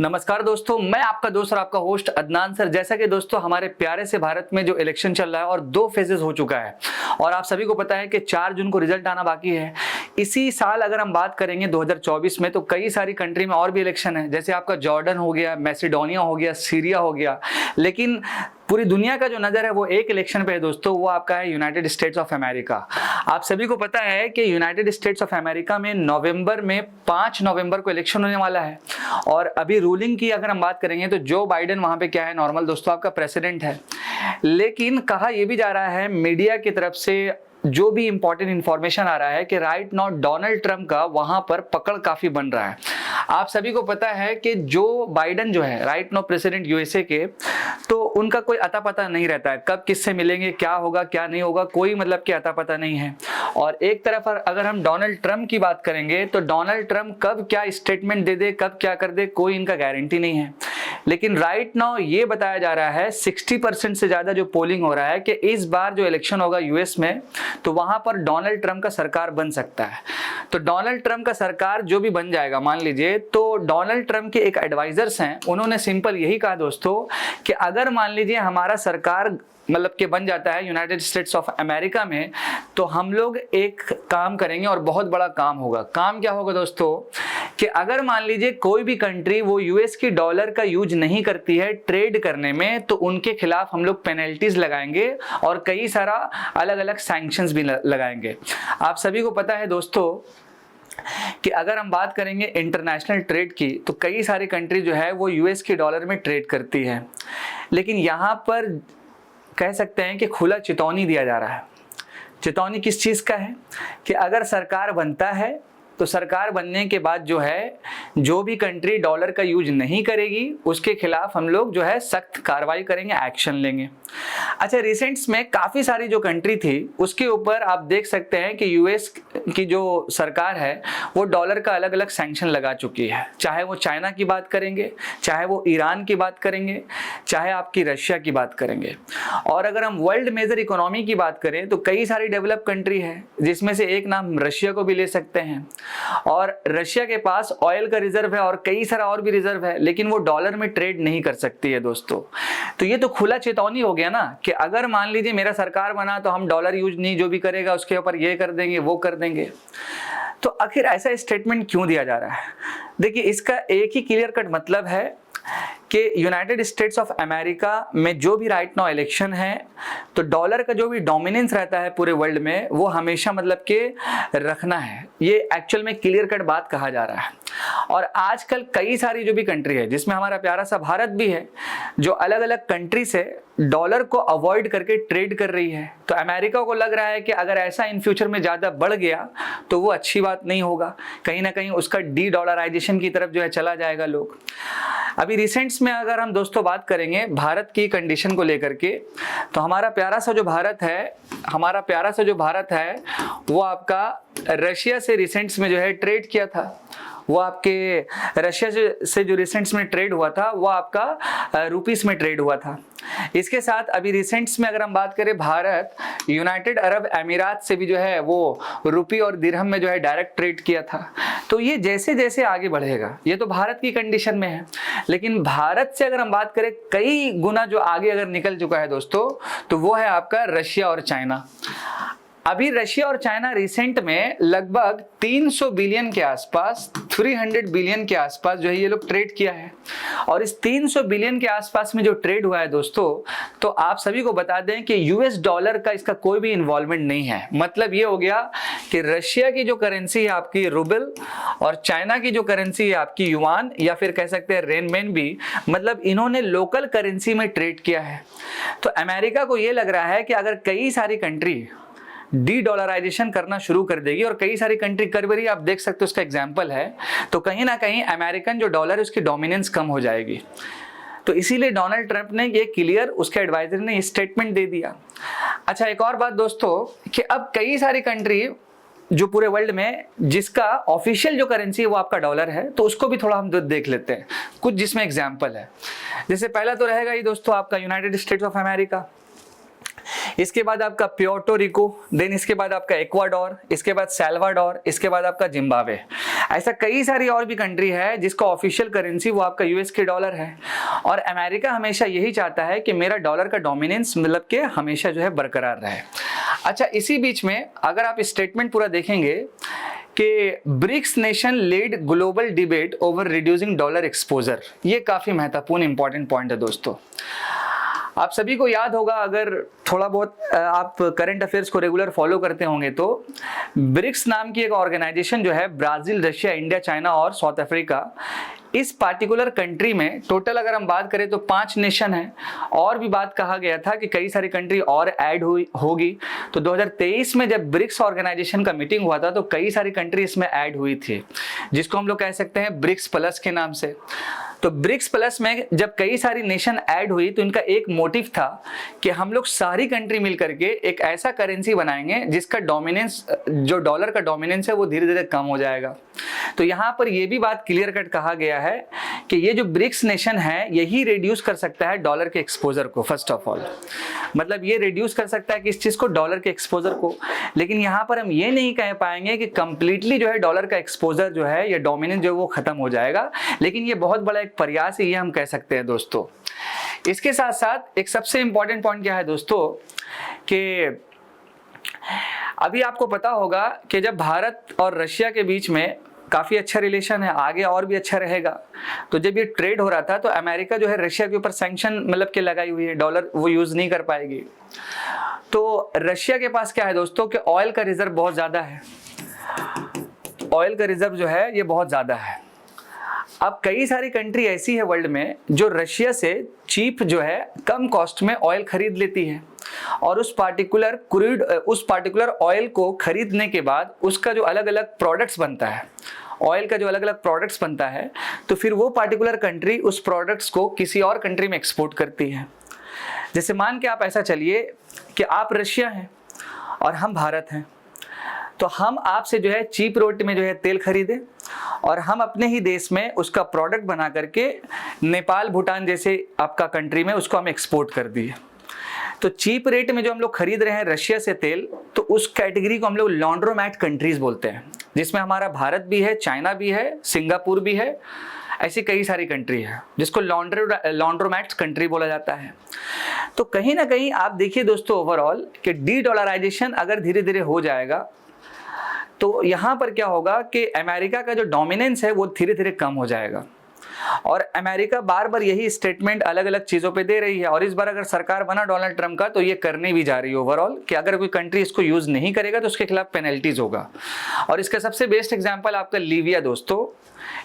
नमस्कार दोस्तों, मैं आपका दोस्त और आपका होस्ट अदनान सर। जैसा कि दोस्तों हमारे प्यारे से भारत में जो इलेक्शन चल रहा है और 2 फेजेस हो चुका है और आप सभी को पता है कि 4 जून को रिजल्ट आना बाकी है। इसी साल अगर हम बात करेंगे 2024 में, तो कई सारी कंट्री में और भी इलेक्शन है, जैसे आपका जॉर्डन हो गया, मैसेडोनिया हो गया, सीरिया हो गया। लेकिन पूरी दुनिया का जो नजर है वो एक इलेक्शन पे है दोस्तों, वो आपका है यूनाइटेड स्टेट्स ऑफ अमेरिका। आप सभी को पता है कि यूनाइटेड स्टेट्स ऑफ अमेरिका में नवंबर में 5 नवंबर को इलेक्शन होने वाला है। और अभी रूलिंग की अगर हम बात करेंगे तो जो बाइडेन वहां पे क्या है, नॉर्मल दोस्तों आपका प्रेसिडेंट है। लेकिन कहा यह भी जा रहा है मीडिया की तरफ से, जो भी इंपॉर्टेंट इंफॉर्मेशन आ रहा है कि राइट नाउ डोनाल्ड ट्रंप का वहां पर पकड़ काफी बन रहा है। आप सभी को पता है कि जो बाइडेन जो है राइट नाउ प्रेसिडेंट यूएसए के, तो उनका कोई अता पता नहीं रहता है, कब किससे मिलेंगे, क्या होगा क्या नहीं होगा, कोई मतलब कि अता पता नहीं है। और एक तरफ अगर हम डोनाल्ड ट्रंप की बात करेंगे तो डोनाल्ड ट्रंप कब क्या स्टेटमेंट दे दे, कब क्या कर दे, कोई इनका गारंटी नहीं है। लेकिन राइट नाउ ये बताया जा रहा है 60% से ज्यादा जो पोलिंग हो रहा है कि इस बार जो इलेक्शन होगा यूएस में, तो वहां पर डोनाल्ड ट्रंप का सरकार बन सकता है। तो डोनाल्ड ट्रंप का सरकार जो भी बन जाएगा मान लीजिए, तो डोनाल्ड ट्रंप के एक एडवाइजर्स हैं, उन्होंने सिंपल यही कहा दोस्तों कि अगर मान लीजिए हमारा सरकार मतलब कि बन जाता है यूनाइटेड स्टेट्स ऑफ अमेरिका में, तो हम लोग एक काम करेंगे और बहुत बड़ा काम होगा। काम क्या होगा दोस्तों कि अगर मान लीजिए कोई भी कंट्री वो यूएस की डॉलर का यूज नहीं करती है ट्रेड करने में, तो उनके खिलाफ हम लोग पेनल्टीज लगाएंगे और कई सारा अलग अलग सैंक्शंस भी लगाएंगे। आप सभी को पता है दोस्तों कि अगर हम बात करेंगे इंटरनेशनल ट्रेड की, तो कई सारी कंट्री जो है वो यूएस की डॉलर में ट्रेड करती है। लेकिन यहाँ पर कह सकते हैं कि खुला चेतावनी दिया जा रहा है। चेतावनी किस चीज का है कि अगर सरकार बनता है तो सरकार बनने के बाद जो है, जो भी कंट्री डॉलर का यूज नहीं करेगी उसके खिलाफ हम लोग जो है सख्त कार्रवाई करेंगे, एक्शन लेंगे। अच्छा, रिसेंट्स में काफी सारी जो कंट्री थी उसके ऊपर आप देख सकते हैं कि यूएस की जो सरकार है वो डॉलर का अलग अलग सैंक्शन लगा चुकी है। चाहे वो चाइना की बात करेंगे, चाहे वो ईरान की बात करेंगे, चाहे आपकी रशिया की बात करेंगे। और अगर हम वर्ल्ड मेजर इकोनॉमी की बात करें तो कई सारी डेवलप कंट्री है, जिसमें से एक नाम रशिया को भी ले सकते हैं। और रशिया के पास ऑयल का रिजर्व है और कई सारा और भी रिजर्व है, लेकिन वो डॉलर में ट्रेड नहीं कर सकती है दोस्तों। तो ये तो खुला चेतावनी हो गया ना कि अगर मान लीजिए मेरा सरकार बना तो हम डॉलर यूज नहीं, जो भी करेगा उसके ऊपर ये कर देंगे वो कर देंगे। तो आखिर ऐसा स्टेटमेंट क्यों दिया जा रहा है? देखिए, इसका एक ही क्लियर कट मतलब है कि यूनाइटेड स्टेट्स ऑफ अमेरिका में जो भी राइट नाउ इलेक्शन है, तो डॉलर का जो भी डोमिनेंस रहता है पूरे वर्ल्ड में वो हमेशा मतलब के रखना है। ये एक्चुअल में क्लियर कट बात कहा जा रहा है। और आजकल कई सारी जो भी कंट्री है, जिसमें हमारा प्यारा सा भारत भी है, जो अलग अलग कंट्री से डॉलर को अवॉइड करके ट्रेड कर रही है। तो अमेरिका को लग रहा है कि अगर ऐसा इन फ्यूचर में ज्यादा बढ़ गया तो वो अच्छी बात नहीं होगा, कहीं ना कहीं उसका डी डॉलराइजेशन की तरफ जो है चला जाएगा लोग। अभी रिसेंट्स में अगर हम दोस्तों बात करेंगे भारत की कंडीशन को लेकर के, तो हमारा प्यारा सा जो भारत है वो आपका रशिया से रिसेंट्स में जो है ट्रेड किया था। वो आपके रशिया से जो रिसेंट्स में ट्रेड हुआ था वो आपका रुपीस में ट्रेड हुआ था। इसके साथ अभी रिसेंट्स में अगर हम बात करें, भारत यूनाइटेड अरब अमीरात से भी जो है वो रुपी और दिरहम में जो है डायरेक्ट ट्रेड किया था। तो ये जैसे जैसे आगे बढ़ेगा, ये तो भारत की कंडीशन में है, लेकिन भारत से अगर हम बात करें कई गुना जो आगे अगर निकल चुका है दोस्तों, तो वो है आपका रशिया और चाइना। अभी रशिया और चाइना रिसेंट में लगभग 300 बिलियन के आसपास, 300 बिलियन के आसपास जो है ये लोग ट्रेड किया है। और इस 300 बिलियन के आसपास में जो ट्रेड हुआ है दोस्तों, तो आप सभी को बता दें कि यूएस डॉलर का इसका कोई भी इन्वॉल्वमेंट नहीं है। मतलब ये हो गया कि रशिया की जो करेंसी है आपकी रूबल और चाइना की जो करेंसी है आपकी युआन या फिर कह सकते हैं रेनमेन भी, मतलब इन्होंने लोकल करेंसी में ट्रेड किया है। तो अमेरिका को ये लग रहा है कि अगर कई सारी कंट्री डी डॉलराइजेशन करना शुरू कर देगी, और कई सारी कंट्री कर रही है, आप देख सकते हो उसका एग्जांपल है, तो कहीं ना कहीं अमेरिकन जो डॉलर है उसकी डोमिनेंस कम हो जाएगी। तो इसीलिए डोनाल्ड ट्रंप ने ये क्लियर, उसके एडवाइजर ने ये स्टेटमेंट दे दिया। अच्छा, एक और बात दोस्तों कि अब कई सारी कंट्री जो पूरे वर्ल्ड में जिसका ऑफिशियल जो करेंसी है वो आपका डॉलर है, तो उसको भी थोड़ा हम देख लेते हैं कुछ, जिसमें एग्जाम्पल है। जैसे पहला तो रहेगा ही दोस्तों आपका यूनाइटेड स्टेट्स ऑफ अमेरिका, इसके बाद आपका प्योर्टो रिको, देन इसके बाद आपका इक्वाडोर, इसके बाद सैल्वाडोर, इसके बाद आपका जिम्बाब्वे। ऐसा कई सारी और भी कंट्री है जिसका ऑफिशियल करेंसी वो आपका यूएस के डॉलर है, और अमेरिका हमेशा यही चाहता है कि मेरा डॉलर का डोमिनेंस मतलब कि हमेशा जो है बरकरार रहे। अच्छा, इसी बीच में अगर आप स्टेटमेंट पूरा देखेंगे कि BRICS nation lead global debate over reducing dollar exposure, ये काफी महत्वपूर्ण इंपॉर्टेंट पॉइंट है दोस्तों। आप सभी को याद होगा, अगर थोड़ा बहुत आप करंट अफेयर्स को रेगुलर फॉलो करते होंगे, तो ब्रिक्स नाम की एक ऑर्गेनाइजेशन जो है ब्राजील, रशिया, इंडिया, चाइना और साउथ अफ्रीका, इस पार्टिकुलर कंट्री में टोटल अगर हम बात करें तो 5 नेशन है। और भी बात कहा गया था कि कई सारी कंट्री और ऐड होगी। तो 2023 में जब ब्रिक्स ऑर्गेनाइजेशन का मीटिंग हुआ था तो कई सारी कंट्री इसमें ऐड हुई थी, जिसको हम लोग कह सकते हैं ब्रिक्स प्लस के नाम से। तो ब्रिक्स प्लस में जब कई सारी नेशन ऐड हुई तो इनका एक मोटिव था कि हम लोग सारी कंट्री मिल करके एक ऐसा करेंसी बनाएंगे जिसका डोमिनेंस, जो डॉलर का डोमिनेंस है, वो धीरे धीरे कम हो जाएगा। तो यहाँ पर यह भी बात क्लियर कट कहा गया है कि ये जो ब्रिक्स नेशन है यही रिड्यूस कर सकता है डॉलर के एक्सपोजर को। फर्स्ट ऑफ ऑल मतलब ये रिड्यूस कर सकता है किस चीज को, डॉलर के एक्सपोजर को। लेकिन यहाँ पर हम ये नहीं कह पाएंगे कि कंप्लीटली जो है डॉलर का एक्सपोजर जो है या डोमिनेंस जो है वो खत्म हो जाएगा, लेकिन ये बहुत बड़ा एक प्रयास है, ये हम कह सकते हैं दोस्तों। इसके साथ साथ एक सबसे इंपॉर्टेंट पॉइंट क्या है दोस्तों कि अभी आपको पता होगा कि जब भारत और रशिया के बीच में काफी अच्छा रिलेशन है, आगे और भी अच्छा रहेगा। तो जब ये ट्रेड हो रहा था तो अमेरिका जो है रशिया के ऊपर सैंक्शन मतलब के लगाई हुई है, डॉलर वो यूज नहीं कर पाएगी। तो रशिया के पास क्या है दोस्तों कि ऑयल का रिजर्व बहुत ज्यादा है, ऑयल का रिजर्व जो है ये बहुत ज्यादा है। अब कई सारी कंट्री ऐसी है वर्ल्ड में जो रशिया से चीप जो है कम कॉस्ट में ऑयल खरीद लेती है, और उस पार्टिकुलर ऑयल को खरीदने के बाद उसका जो अलग अलग प्रोडक्ट्स बनता है, ऑयल का जो अलग अलग प्रोडक्ट्स बनता है, तो फिर वो पार्टिकुलर कंट्री उस प्रोडक्ट्स को किसी और कंट्री में एक्सपोर्ट करती है। जैसे मान के आप ऐसा चलिए कि आप रशिया हैं और हम भारत हैं, तो हम आपसे जो है चीप रेट में जो है तेल खरीदे और हम अपने ही देश में उसका प्रोडक्ट बना करके नेपाल, भूटान जैसे आपका कंट्री में उसको हम एक्सपोर्ट कर दिए। तो चीप रेट में जो हम लोग खरीद रहे हैं रशिया से तेल, तो उस कैटेगरी को हम लोग लॉन्ड्रोमैट कंट्रीज बोलते हैं, जिसमें हमारा भारत भी है, चाइना भी है, सिंगापुर भी है, ऐसी कई सारी कंट्री है जिसको लॉन्ड्रोमैट कंट्री बोला जाता है। तो कहीं ना कहीं आप देखिए दोस्तों ओवरऑल कि डी डॉलराइजेशन अगर धीरे धीरे हो जाएगा तो यहाँ पर क्या होगा कि अमेरिका का जो डोमिनेंस है वो धीरे धीरे कम हो जाएगा। और अमेरिका बार बार यही स्टेटमेंट अलग अलग चीजों पे दे रही है, और इस बार अगर सरकार बना डोनाल्ड ट्रंप का तो ये करने भी जा रही है ओवरऑल कि अगर कोई कंट्री इसको यूज नहीं करेगा तो उसके खिलाफ पेनल्टीज होगा। और इसका सबसे बेस्ट एग्जांपल आपका लीबिया दोस्तों,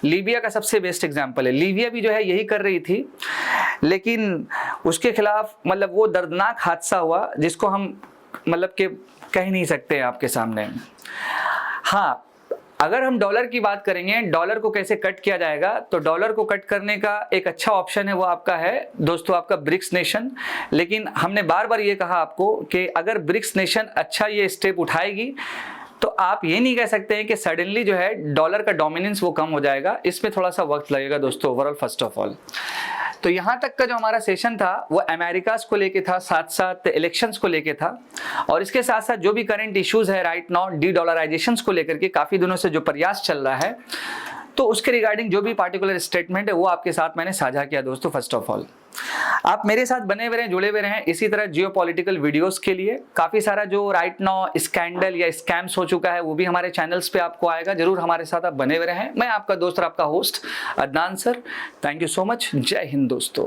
लीबिया का सबसे बेस्ट एग्जांपल है। लीबिया भी जो है यही कर रही थी, लेकिन उसके खिलाफ मतलब वो दर्दनाक हादसा हुआ जिसको हम मतलब कि कह नहीं सकते आपके सामने। हाँ, अगर हम डॉलर की बात करेंगे, डॉलर को कैसे कट किया जाएगा, तो डॉलर को कट करने का एक अच्छा ऑप्शन है वो आपका है दोस्तों आपका ब्रिक्स नेशन। लेकिन हमने बार बार ये कहा आपको कि अगर ब्रिक्स नेशन अच्छा ये स्टेप उठाएगी तो आप ये नहीं कह सकते हैं कि सडनली जो है डॉलर का डोमिनेंस वो कम हो जाएगा, इसमें थोड़ा सा वक्त लगेगा दोस्तों ओवरऑल। फर्स्ट ऑफ ऑल तो यहाँ तक का जो हमारा सेशन था वो अमेरिकास को लेके था, साथ साथ इलेक्शंस को लेके था, और इसके साथ साथ जो भी करंट इश्यूज है राइट नाउ डी डॉलराइजेशंस को लेकर के काफी दिनों से जो प्रयास चल रहा है, तो उसके रिगार्डिंग जो भी पार्टिकुलर स्टेटमेंट है वो आपके साथ मैंने साझा किया दोस्तों। फर्स्ट ऑफ ऑल आप मेरे साथ बने हुए रहें, जुड़े हुए रहें इसी तरह जियोपॉलिटिकल वीडियोस के लिए। काफी सारा जो राइट नाउ स्कैंडल या स्कैम्स हो चुका है वो भी हमारे चैनल्स पे आपको आएगा, जरूर हमारे साथ आप बने हुए रहें। मैं आपका दोस्त और आपका host Adnan sir, thank you so much. जय हिंद दोस्तों।